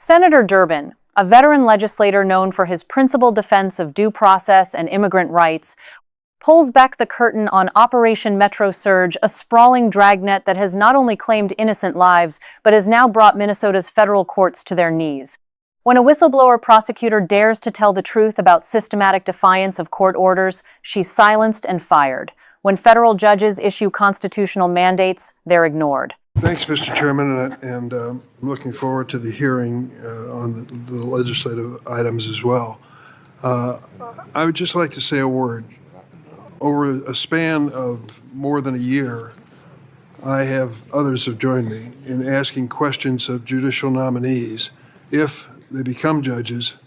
Senator Durbin, a veteran legislator known for his principled defense of due process and immigrant rights, pulls back the curtain on Operation Metro Surge, a sprawling dragnet that has not only claimed innocent lives, but has now brought Minnesota's federal courts to their knees. When a whistleblower prosecutor dares to tell the truth about systematic defiance of court orders, she's silenced and fired. When federal judges issue constitutional mandates, they're ignored. Thanks, Mr. Chairman, and I'm looking forward to the hearing on the legislative items as well. I would just like to say a word. Over a span of more than a year, others have joined me in asking questions of judicial nominees. If they become judges,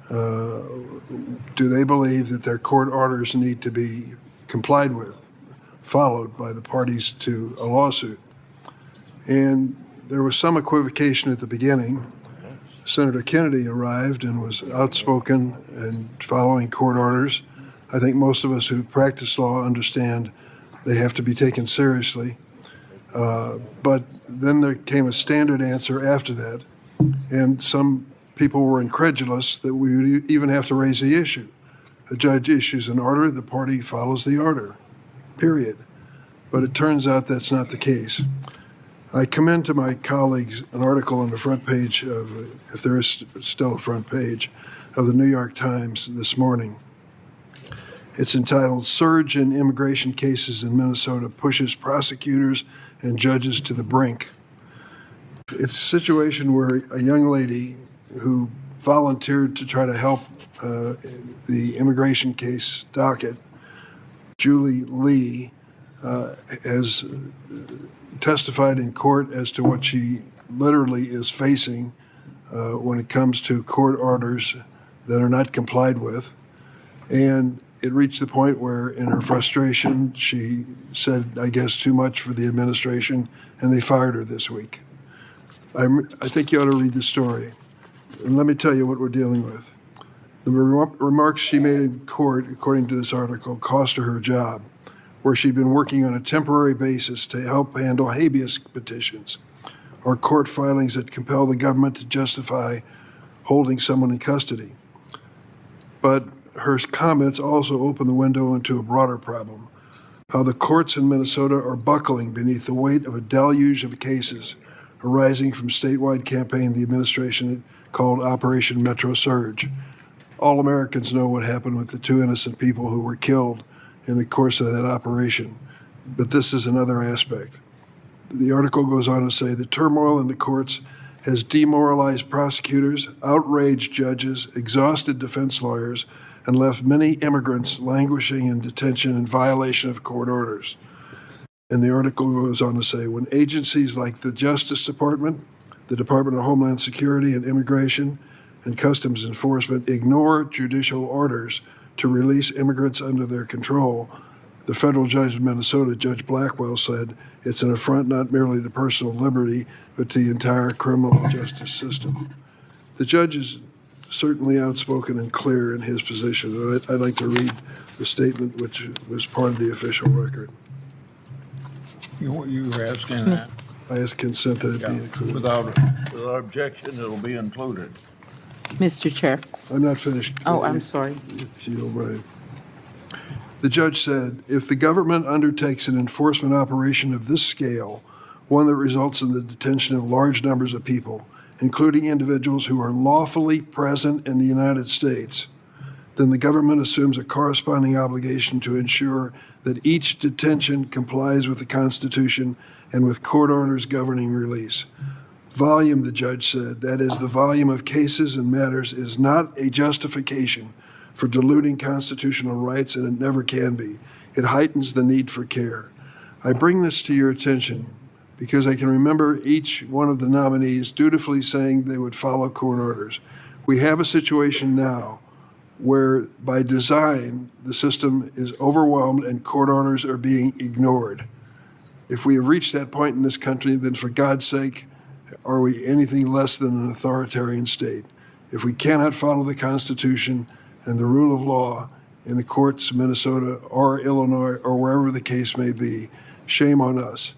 do they believe that their court orders need to be complied with, followed by the parties to a lawsuit? And there was some equivocation at the beginning. Senator Kennedy arrived and was outspoken and following court orders. I think most of us who practice law understand they have to be taken seriously. But then there came a standard answer after that, and some people were incredulous that we would even have to raise the issue. A judge issues an order, the party follows the order, period. But it turns out that's not the case. I commend to my colleagues an article on the front page of, if there is still a front page, of the New York Times this morning. It's entitled, "Surge in Immigration Cases in Minnesota Pushes Prosecutors and Judges to the Brink." It's a situation where a young lady who volunteered to try to help the immigration case docket, Julie Lee, has testified in court as to what she literally is facing when it comes to court orders that are not complied with. And it reached the point where, in her frustration, she said, I guess, too much for the administration, and they fired her this week. I think you ought to read the story. And let me tell you what we're dealing with. The remarks she made in court, according to this article, cost her job, where she'd been working on a temporary basis to help handle habeas petitions or court filings that compel the government to justify holding someone in custody. But her comments also open the window into a broader problem, how the courts in Minnesota are buckling beneath the weight of a deluge of cases arising from statewide campaign the administration called Operation Metro Surge. All Americans know what happened with the two innocent people who were killed in the course of that operation, but this is another aspect. The article goes on to say the turmoil in the courts has demoralized prosecutors, outraged judges, exhausted defense lawyers, and left many immigrants languishing in detention in violation of court orders. And the article goes on to say, when agencies like the Justice Department, the Department of Homeland Security and Immigration, and Customs Enforcement ignore judicial orders to release immigrants under their control, the federal judge in Minnesota, Judge Blackwell, said it's an affront not merely to personal liberty, but to the entire criminal justice system. The judge is certainly outspoken and clear in his position. I'd like to read the statement, which was part of the official record. You were asking that? I ask consent that it be included. Without objection, it'll be included. Mr. Chair. I'm not finished. Oh, I'm sorry. If you don't mind. The judge said, if the government undertakes an enforcement operation of this scale, one that results in the detention of large numbers of people, including individuals who are lawfully present in the United States, then the government assumes a corresponding obligation to ensure that each detention complies with the Constitution and with court orders governing release. Volume, the judge said, that is, the volume of cases and matters, is not a justification for diluting constitutional rights, and it never can be. It heightens the need for care. I bring this to your attention because I can remember each one of the nominees dutifully saying they would follow court orders. We have a situation now where, by design, the system is overwhelmed and court orders are being ignored. If we have reached that point in this country, then for God's sake, are we anything less than an authoritarian state? If we cannot follow the Constitution and the rule of law in the courts of Minnesota or Illinois or wherever the case may be, shame on us.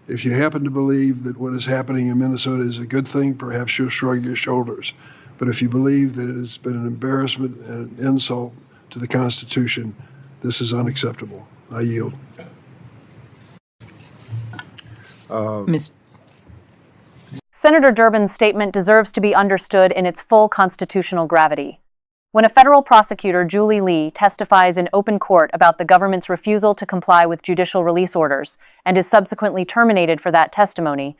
If you happen to believe that what is happening in Minnesota is a good thing, perhaps you'll shrug your shoulders. But if you believe that it has been an embarrassment and an insult to the Constitution, this is unacceptable. I yield. Senator Durbin's statement deserves to be understood in its full constitutional gravity. When a federal prosecutor, Julie Lee, testifies in open court about the government's refusal to comply with judicial release orders and is subsequently terminated for that testimony,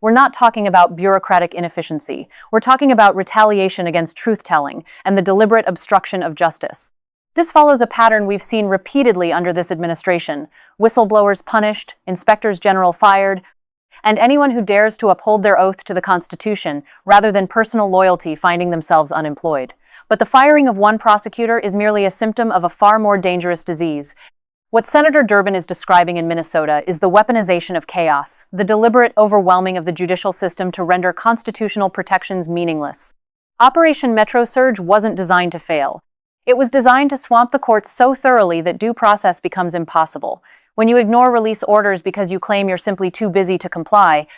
we're not talking about bureaucratic inefficiency. We're talking about retaliation against truth-telling and the deliberate obstruction of justice. This follows a pattern we've seen repeatedly under this administration: whistleblowers punished, inspectors general fired, and anyone who dares to uphold their oath to the Constitution rather than personal loyalty finding themselves unemployed. But the firing of one prosecutor is merely a symptom of a far more dangerous disease. What Senator Durbin is describing in Minnesota is the weaponization of chaos, the deliberate overwhelming of the judicial system to render constitutional protections meaningless. Operation Metro Surge wasn't designed to fail. It was designed to swamp the courts so thoroughly that due process becomes impossible. When you ignore release orders because you claim you're simply too busy to comply,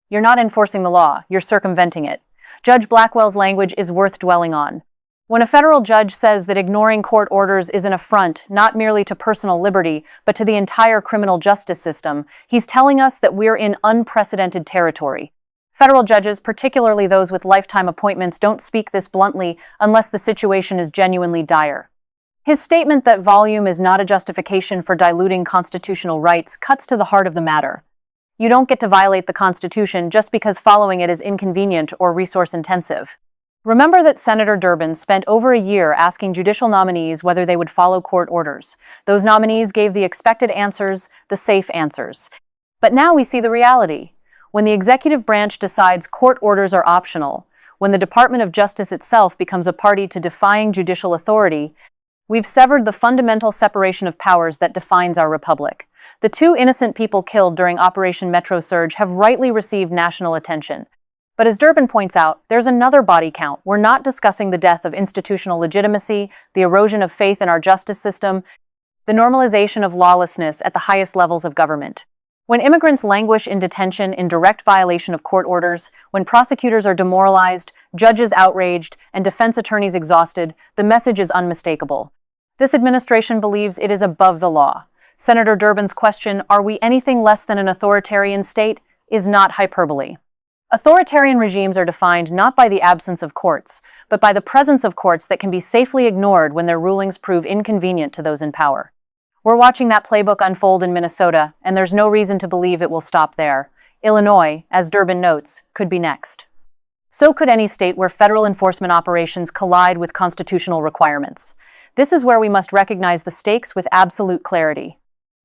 you're not enforcing the law, you're circumventing it. Judge Blackwell's language is worth dwelling on. When a federal judge says that ignoring court orders is an affront not merely to personal liberty, but to the entire criminal justice system, he's telling us that we're in unprecedented territory. Federal judges, particularly those with lifetime appointments, don't speak this bluntly unless the situation is genuinely dire. His statement that volume is not a justification for diluting constitutional rights cuts to the heart of the matter. You don't get to violate the Constitution just because following it is inconvenient or resource-intensive. Remember that Senator Durbin spent over a year asking judicial nominees whether they would follow court orders. Those nominees gave the expected answers, the safe answers. But now we see the reality. When the executive branch decides court orders are optional, when the Department of Justice itself becomes a party to defying judicial authority, we've severed the fundamental separation of powers that defines our republic. The 2 innocent people killed during Operation Metro Surge have rightly received national attention. But as Durbin points out, there's another body count. We're not discussing the death of institutional legitimacy, the erosion of faith in our justice system, the normalization of lawlessness at the highest levels of government. When immigrants languish in detention in direct violation of court orders, when prosecutors are demoralized, judges outraged, and defense attorneys exhausted, the message is unmistakable. This administration believes it is above the law. Senator Durbin's question, "Are we anything less than an authoritarian state?" is not hyperbole. Authoritarian regimes are defined not by the absence of courts, but by the presence of courts that can be safely ignored when their rulings prove inconvenient to those in power. We're watching that playbook unfold in Minnesota, and there's no reason to believe it will stop there. Illinois, as Durbin notes, could be next. So could any state where federal enforcement operations collide with constitutional requirements. This is where we must recognize the stakes with absolute clarity.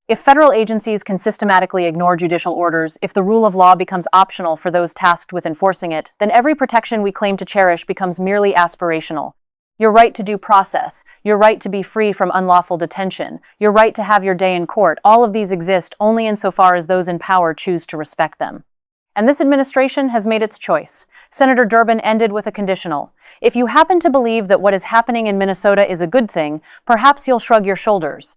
If federal agencies can systematically ignore judicial orders, if the rule of law becomes optional for those tasked with enforcing it, then every protection we claim to cherish becomes merely aspirational. Your right to due process, your right to be free from unlawful detention, your right to have your day in court, all of these exist only insofar as those in power choose to respect them. And this administration has made its choice. Senator Durbin ended with a conditional. If you happen to believe that what is happening in Minnesota is a good thing, perhaps you'll shrug your shoulders.